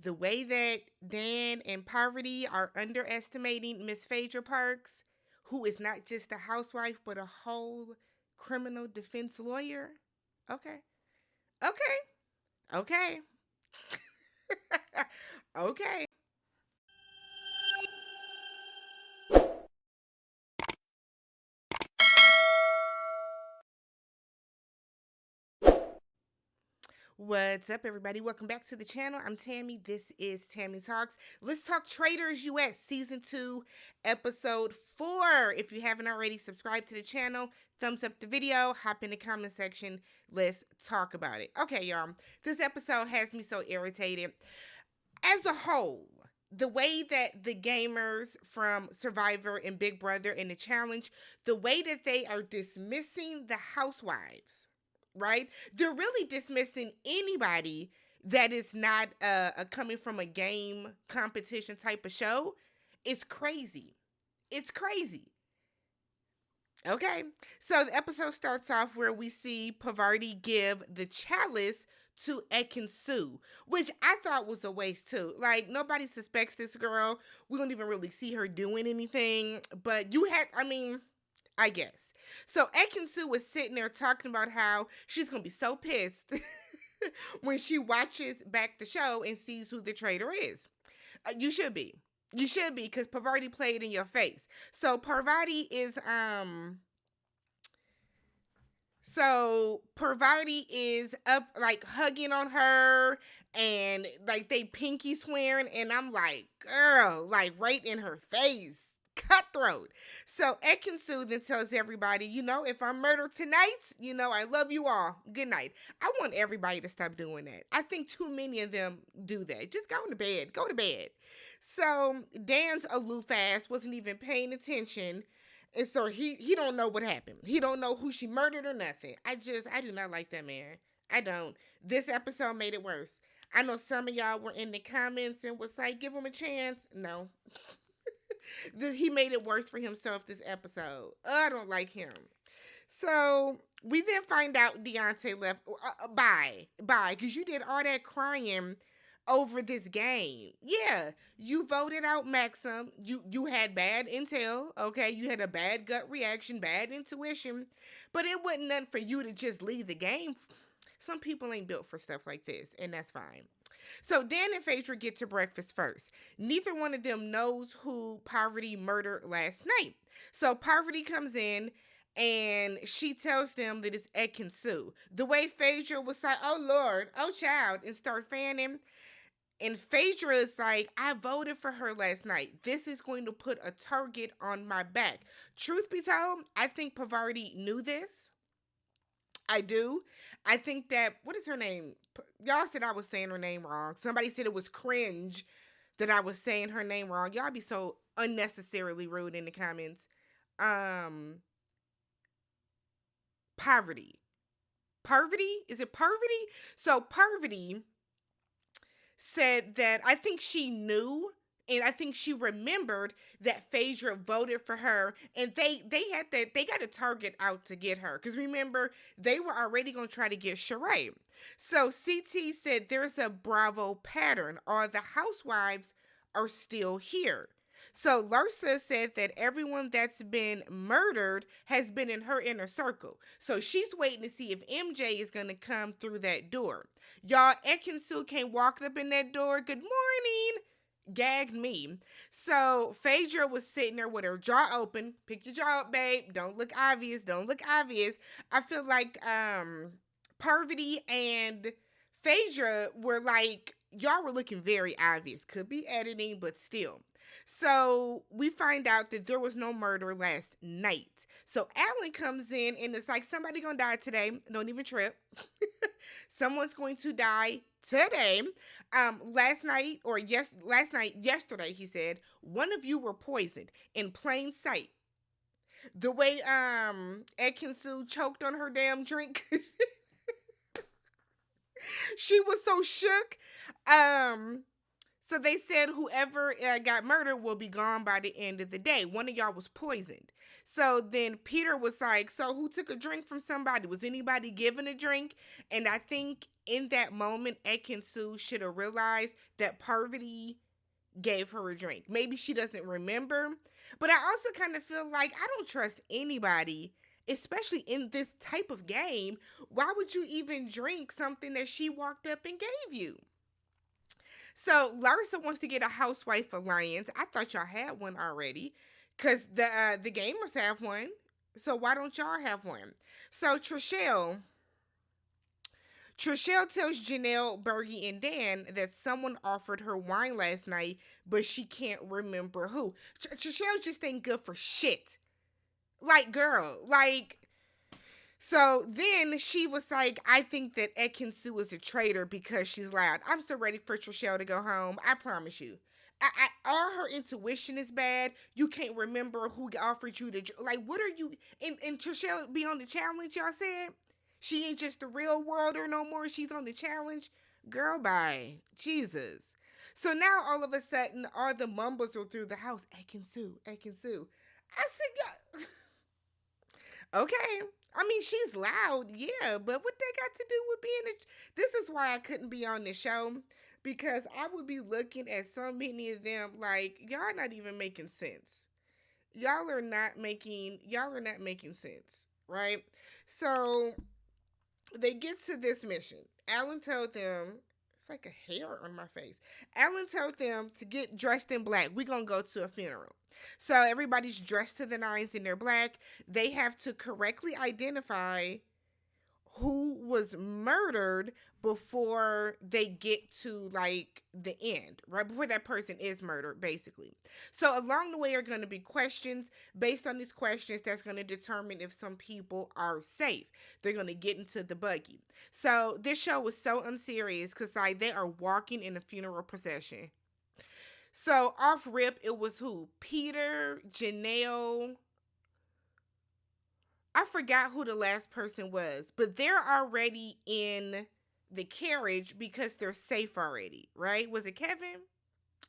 the way that Dan and Poverty are underestimating Miss Phaedra Parks, who is not just a housewife but a whole criminal defense lawyer. Okay. Okay. Okay. Okay. What's up, everybody? Welcome back to the channel. I'm Tammy. This is Tammy Talks. Let's talk Traitors US Season 2, Episode 4. If you haven't already, subscribed to the channel, thumbs up the video, hop in the comment section. Let's talk about it. Okay, y'all. This episode has me so irritated. As a whole, the way that the gamers from Survivor and Big Brother and the challenge, the way that they are dismissing the housewives, right? They're really dismissing anybody that is not coming from a game competition type of show. It's crazy. It's crazy. Okay. So the episode starts off where we see Pavarti give the chalice to Ekin-Su, which I thought was a waste too. Like, nobody suspects this girl. We don't even really see her doing anything. But I guess. So Ekin-Su was sitting there talking about how she's going to be so pissed when she watches back the show and sees who the traitor is. You should be. You should be, because Parvati played in your face. So Parvati is up like hugging on her and like they pinky swearing, and I'm like, girl, like right in her face. Cutthroat. So Ekin-Su then tells everybody, if I'm murdered tonight, I love you all. Good night. I want everybody to stop doing that. I think too many of them do that. Just go to bed. Go to bed. So Dan's aloof ass wasn't even paying attention. And so he don't know what happened. He don't know who she murdered or nothing. I do not like that man. I don't. This episode made it worse. I know some of y'all were in the comments and was like, give him a chance. No. He made it worse for himself this episode. I don't like him. So we then find out Deontay left. Bye, because you did all that crying over this game. Yeah, you voted out Maxim. You had bad intel. Okay, you had a bad gut reaction, bad intuition, but it wasn't nothing for you to just leave the game. Some people ain't built for stuff like this, and that's fine. So Dan and Phaedra get to breakfast first. Neither one of them knows who Poverty murdered last night. So Poverty comes in and she tells them that it's Ekin-Su. The way Phaedra was like, oh Lord, oh child, and start fanning. And Phaedra is like, I voted for her last night. This is going to put a target on my back. Truth be told, I think Pavarti knew this. I do. I think that, what is her name? Y'all said I was saying her name wrong. Somebody said it was cringe that I was saying her name wrong. Y'all be so unnecessarily rude in the comments. Poverty. Parvati? Is it Parvati? So Parvati said that I think she knew and I think she remembered that Phaedra voted for her, and they got a target out to get her. Because remember, they were already going to try to get Sheree. So CT said there's a Bravo pattern. All the housewives are still here. So Larsa said that everyone that's been murdered has been in her inner circle. So she's waiting to see if MJ is going to come through that door. Y'all, Ekin-Su came walking up in that door. Good morning. Gagged me. So Phaedra was sitting there with her jaw open. Pick your jaw up, babe. Don't look obvious. Don't look obvious. I feel like Parvati and Phaedra were like, y'all were looking very obvious. Could be editing, but still. So we find out that there was no murder last night. So Alan comes in and it's like, somebody gonna die today. Don't even trip. Someone's going to die today. Yesterday, he said, one of you were poisoned in plain sight. The way Ekin-Su choked on her damn drink. She was so shook. So they said whoever got murdered will be gone by the end of the day. One of y'all was poisoned. So then Peter was like, so who took a drink from somebody? Was anybody given a drink? And I think in that moment, Ekin-Su should have realized that Parvati gave her a drink. Maybe she doesn't remember. But I also kind of feel like I don't trust anybody, especially in this type of game. Why would you even drink something that she walked up and gave you? So Larsa wants to get a housewife alliance. I thought y'all had one already, cause the gamers have one. So why don't y'all have one? So Trishelle tells Janelle, Bergie, and Dan that someone offered her wine last night, but she can't remember who. Trishelle just ain't good for shit. Like, girl, like. So then she was like, I think that Ekin-Su is a traitor because she's loud. I'm so ready for Trishelle to go home. I promise you. All her intuition is bad. You can't remember who offered you the, like, what are you, and Trishelle be on the challenge, y'all said? She ain't just the real worlder no more. She's on the challenge. Girl, bye. Jesus. So now all of a sudden, all the mumbles are through the house. Ekin-Su, Ekin-Su. I said, yeah. Okay. I mean, she's loud, yeah, but what they got to do with being a... This is why I couldn't be on the show, because I would be looking at so many of them like, y'all not even making sense. Y'all are not making sense, right? So they get to this mission. Alan told them, it's like a hair on my face. Alan told them to get dressed in black. We're going to go to a funeral. So everybody's dressed to the nines in their black. They have to correctly identify who was murdered before they get to like the end, right before that person is murdered, basically. So along the way are going to be questions. Based on these questions, that's going to determine if some people are safe. They're going to get into the buggy. So this show was so unserious because like they are walking in a funeral procession. So off rip, it was who? Peter, Janelle. I forgot who the last person was, but they're already in the carriage because they're safe already, right? Was it Kevin?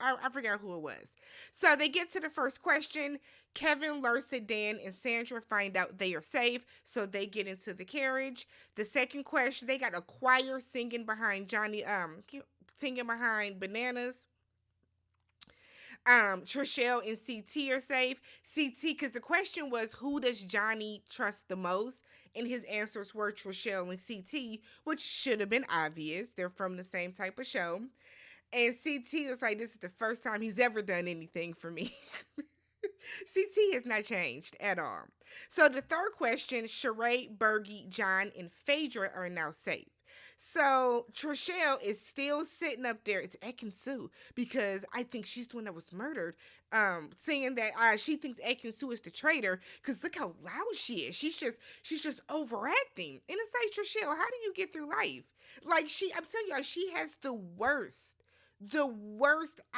I forgot who it was. So they get to the first question. Kevin, Larsa, Dan, and Sandra find out they are safe, so they get into the carriage. The second question, they got a choir singing behind singing behind Bananas. Trishelle and CT are safe. CT, because the question was, who does Johnny trust the most? And his answers were Trishelle and CT, which should have been obvious. They're from the same type of show. And CT was like, this is the first time he's ever done anything for me. CT has not changed at all. So the third question, Sheree, Bergie, John, and Phaedra are now safe. So Trishelle is still sitting up there. It's Ekin-Su because I think she's the one that was murdered. Saying that she thinks Ekin-Su is the traitor because look how loud she is. She's just overacting. And it's like, Trishelle, how do you get through life? Like I'm telling y'all, she has the worst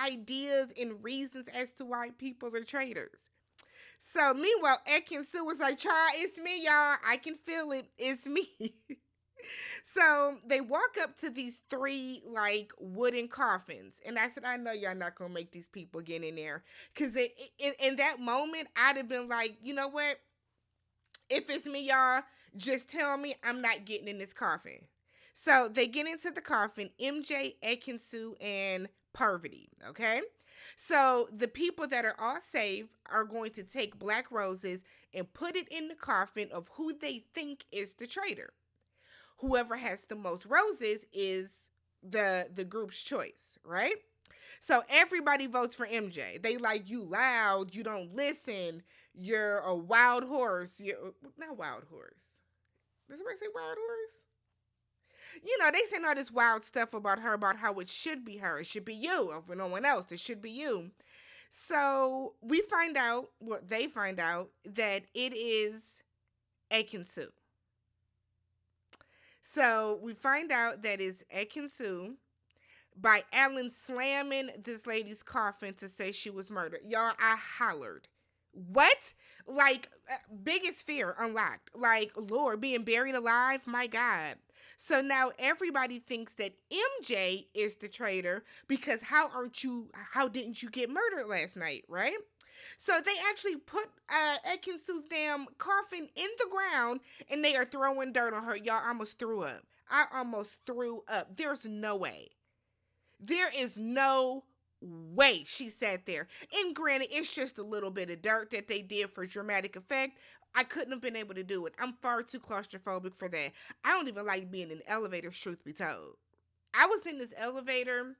ideas and reasons as to why people are traitors. So meanwhile, Ekin-Su was like, child, it's me, y'all. I can feel it. It's me. So they walk up to these three like wooden coffins, and I said, I know y'all not gonna make these people get in there, because in that moment I'd have been like, you know what? If it's me, y'all, just tell me I'm not getting in this coffin. So they get into the coffin, MJ, Ekin-Su, and Parvati, okay? So the people that are all safe are going to take black roses and put it in the coffin of who they think is the traitor. Whoever has the most roses is the group's choice, right? So everybody votes for MJ. They like, you loud, you don't listen, you're a wild horse. You're not wild horse. Does somebody say wild horse? You know, they saying all this wild stuff about her, about how it should be her. It should be you. Or for no one else, it should be you. So we find out, they find out, that it is Ekin-Su. So we find out that it's Ekin-Su by Alan slamming this lady's coffin to say she was murdered. Y'all, I hollered. What? Like, biggest fear unlocked. Like, Lord, being buried alive? My God. So now everybody thinks that MJ is the traitor because how didn't you get murdered last night, right? So they actually put Ekinsu's damn coffin in the ground and they are throwing dirt on her. Y'all, I almost threw up. I almost threw up. There's no way. There is no way she sat there. And granted, it's just a little bit of dirt that they did for dramatic effect. I couldn't have been able to do it. I'm far too claustrophobic for that. I don't even like being in elevators, truth be told. I was in this elevator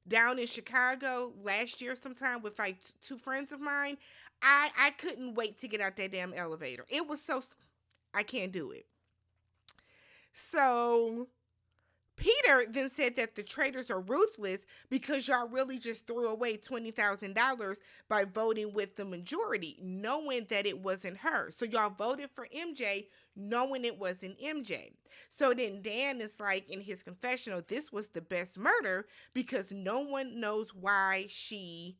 down in Chicago last year sometime with like two friends of mine. I couldn't wait to get out that damn elevator. It was so I can't do it. So Peter then said that the traitors are ruthless because y'all really just threw away $20,000 by voting with the majority, knowing that it wasn't her. So y'all voted for MJ, knowing it wasn't MJ. So then Dan is like in his confessional, this was the best murder because no one knows why she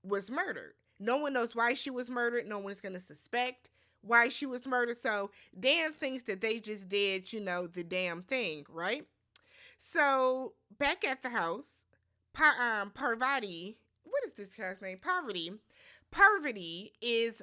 was murdered. No one knows why she was murdered. No one's going to suspect why she was murdered. So Dan thinks that they just did, the damn thing, right? So back at the house, Parvati, what is this guy's name? Parvati is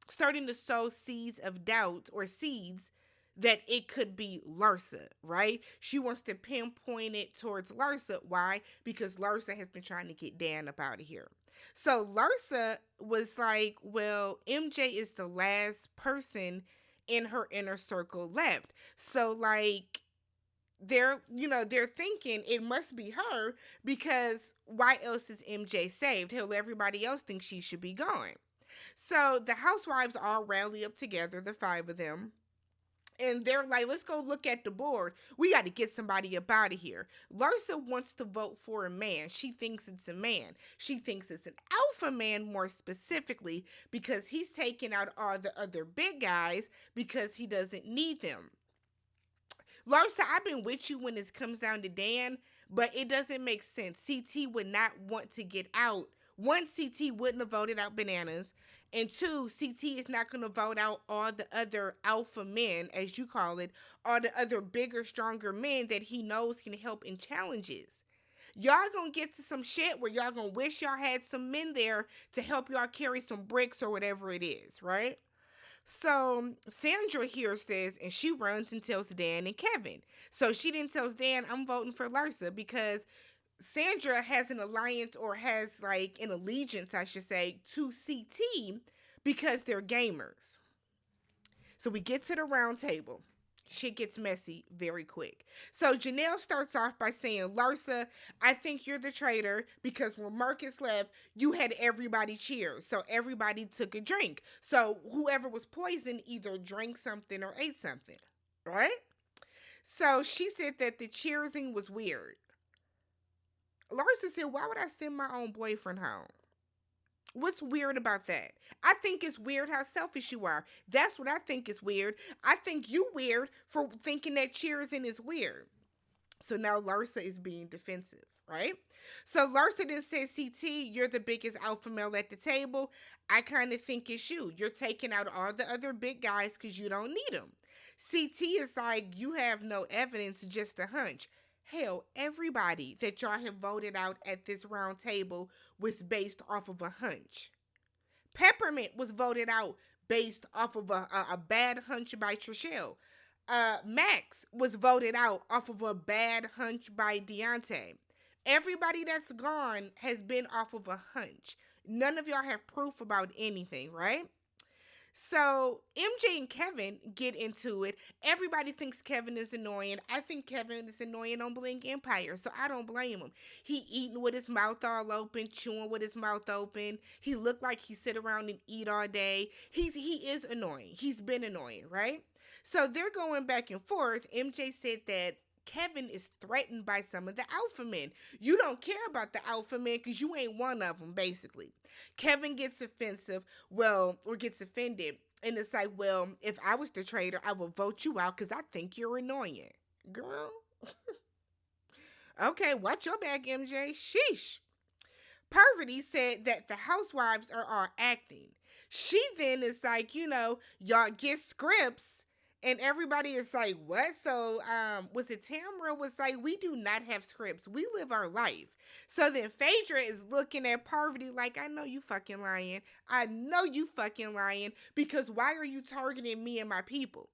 starting to sow seeds of doubt or seeds that it could be Larsa, right? She wants to pinpoint it towards Larsa. Why? Because Larsa has been trying to get Dan up out of here. So Larsa was like, well, MJ is the last person in her inner circle left. So like they're thinking it must be her because why else is MJ saved? Hell, everybody else thinks she should be gone. So the housewives all rally up together, the five of them, and they're like, let's go look at the board. We got to get somebody up out of here. Larsa wants to vote for a man. She thinks it's a man. She thinks it's an alpha man more specifically because he's taking out all the other big guys because he doesn't need them. Larsa, I've been with you when it comes down to Dan, but it doesn't make sense. CT would not want to get out. One, CT wouldn't have voted out Bananas. And two, CT is not going to vote out all the other alpha men, as you call it, all the other bigger, stronger men that he knows can help in challenges. Y'all gonna get to some shit where y'all gonna wish y'all had some men there to help y'all carry some bricks or whatever it is, right? So Sandra hears this and she runs and tells Dan and Kevin. So she then tells Dan, I'm voting for Larsa because Sandra has an alliance or has like an allegiance, I should say, to CT because they're gamers. So we get to the round table. Shit gets messy very quick. So Janelle starts off by saying, Larsa, I think you're the traitor because when Marcus left, you had everybody cheer. So everybody took a drink. So whoever was poisoned either drank something or ate something. Right? So she said that the cheersing was weird. Larsa said, why would I send my own boyfriend home? What's weird about that? I think it's weird how selfish you are. That's what I think is weird. I think you weird for thinking that cheersing is weird. So now Larsa is being defensive, right? So Larsa then says, CT, you're the biggest alpha male at the table. I kind of think it's you. You're taking out all the other big guys because you don't need them. CT is like, you have no evidence, just a hunch. Hell, everybody that y'all have voted out at this round table was based off of a hunch. Peppermint was voted out based off of a bad hunch by Trishelle. Max was voted out off of a bad hunch by Deontay. Everybody that's gone has been off of a hunch. None of y'all have proof about anything, right? So MJ and Kevin get into it. Everybody thinks Kevin is annoying. I think Kevin is annoying on Bling Empire, so I don't blame him. He eating with his mouth all open, chewing with his mouth open. He looked like he sit around and eat all day. He is annoying. He's been annoying, right? So they're going back and forth. MJ said that Kevin is threatened by some of the alpha men. You don't care about the alpha men because you ain't one of them, basically. Kevin gets offensive, or gets offended. And it's like, well, if I was the traitor, I would vote you out because I think you're annoying. Girl. Okay, watch your back, MJ. Sheesh. Parvati said that the housewives are all acting. She then is like, y'all get scripts And everybody is like, what? So, was it Tamra was like, we do not have scripts. We live our life. So then Phaedra is looking at Parvati like, I know you fucking lying. I know you fucking lying because why are you targeting me and my people?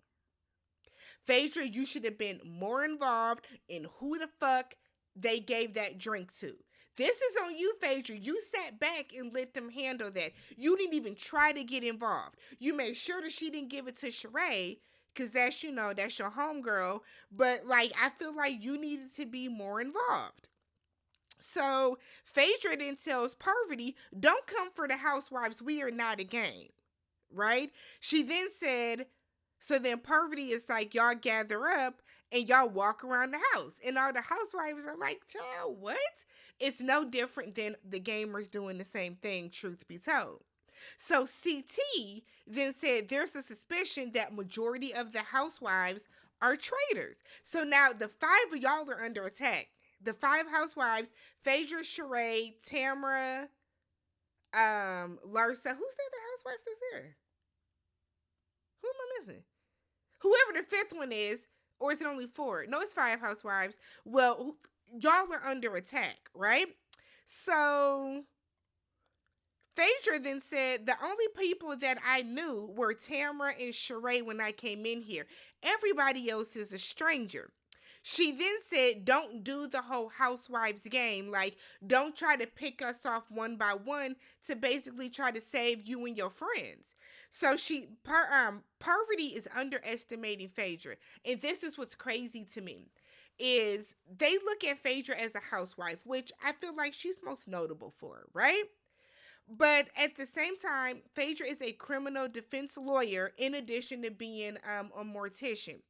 Phaedra, you should have been more involved in who the fuck they gave that drink to. This is on you, Phaedra. You sat back and let them handle that. You didn't even try to get involved. You made sure that she didn't give it to Sheree, because that's, that's your homegirl. But, like, I feel like you needed to be more involved. So, Phaedra then tells Parvati, don't come for the housewives. We are not a game. Right? She then said, so then Parvati is like, y'all gather up and y'all walk around the house. And all the housewives are like, child, what? It's no different than the gamers doing the same thing, truth be told. So CT then said there's a suspicion that majority of the housewives are traitors. So now the five of y'all are under attack. The five housewives, Phaedra, Sheree, Tamra, Larsa. Who's the other housewife that's there? Who am I missing? Whoever the fifth one is, or is it only four? No, it's five housewives. Well, y'all are under attack, right? So Phaedra then said, the only people that I knew were Tamara and Sheree when I came in here. Everybody else is a stranger. She then said, don't do the whole housewives game. Like, don't try to pick us off one by one to basically try to save you and your friends. So Parvati is underestimating Phaedra. And this is what's crazy to me, is they look at Phaedra as a housewife, which I feel like she's most notable for, right? But at the same time, Phaedra is a criminal defense lawyer in addition to being a mortician.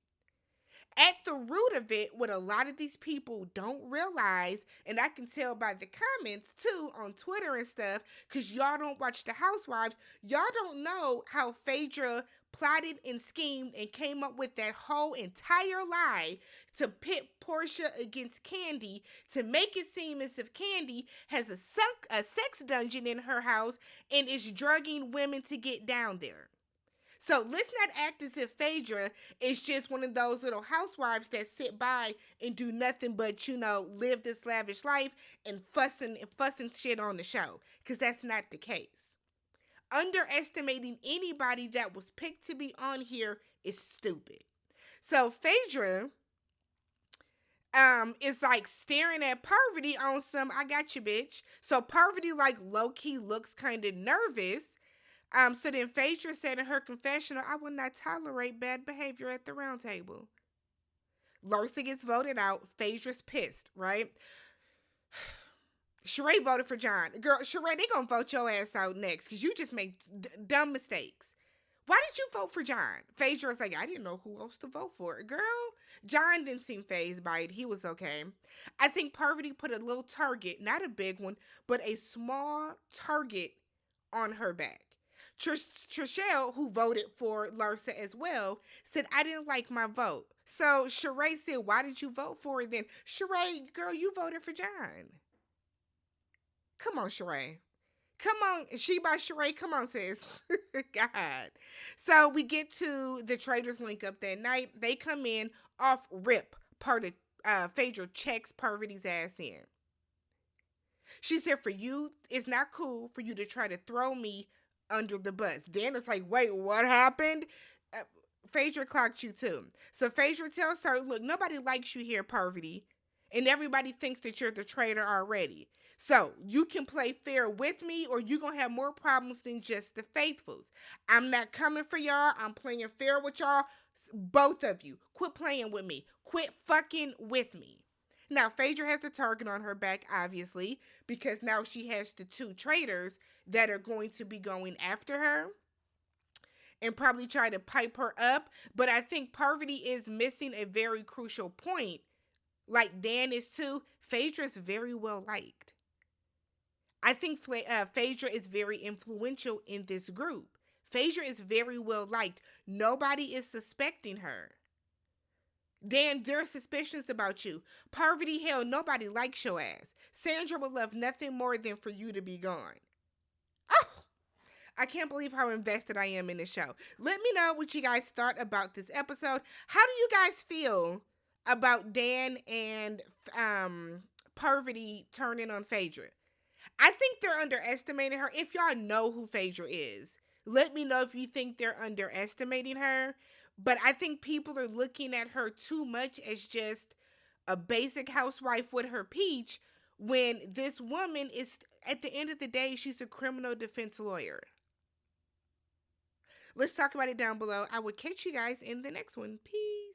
At the root of it, what a lot of these people don't realize, and I can tell by the comments too on Twitter and stuff, because y'all don't watch the Housewives, y'all don't know how Phaedra plotted and schemed and came up with that whole entire lie to pit Portia against Candy to make it seem as if Candy has a sex dungeon in her house and is drugging women to get down there. So let's not act as if Phaedra is just one of those little housewives that sit by and do nothing but, live this lavish life and fussing shit on the show. Because that's not the case. Underestimating anybody that was picked to be on here is stupid. So Phaedra is like staring at Parvati on some, I got you, bitch. So Parvati like low-key looks kind of nervous. So then Phaedra said in her confessional, I will not tolerate bad behavior at the round table. Larsa gets voted out. Phaedra's pissed, right? Sheree voted for John. Girl, Sheree, they gonna vote your ass out next because you just make dumb mistakes. Why did you vote for John? Phaedra's like, I didn't know who else to vote for. Girl, John didn't seem fazed by it. He was okay. I think Parvati put a little target, not a big one, but a small target on her back. Trishelle, who voted for Larsa as well, said, I didn't like my vote. So Sheree said, why did you vote for it then? Sheree, girl, you voted for John. Come on, Sheree. Come on. She by Sheree. Come on, sis. God. So we get to the Traitors link up that night. They come in off rip. Part of Phaedra checks Parvati's ass in. She said, for you, it's not cool for you to try to throw me under the bus. Dan is like, wait, what happened? Phaedra clocked you too. So Phaedra tells her, look, nobody likes you here, Parvati, and everybody thinks that you're the traitor already. So you can play fair with me or you're going to have more problems than just the faithfuls. I'm not coming for y'all. I'm playing fair with y'all. Both of you. Quit playing with me. Quit fucking with me. Now, Phaedra has the target on her back, obviously, because now she has the two traitors that are going to be going after her and probably try to pipe her up. But I think Parvati is missing a very crucial point. Like Dan is too. Phaedra is very well liked. I think Phaedra is very influential in this group. Phaedra is very well liked. Nobody is suspecting her. Dan, there are suspicions about you. Parvati, hell, nobody likes your ass. Sandra would love nothing more than for you to be gone. Oh! I can't believe how invested I am in the show. Let me know what you guys thought about this episode. How do you guys feel about Dan and Parvati turning on Phaedra? I think they're underestimating her. If y'all know who Phaedra is, let me know if you think they're underestimating her. But I think people are looking at her too much as just a basic housewife with her peach, when this woman is, at the end of the day, she's a criminal defense lawyer. Let's talk about it down below. I will catch you guys in the next one. Peace.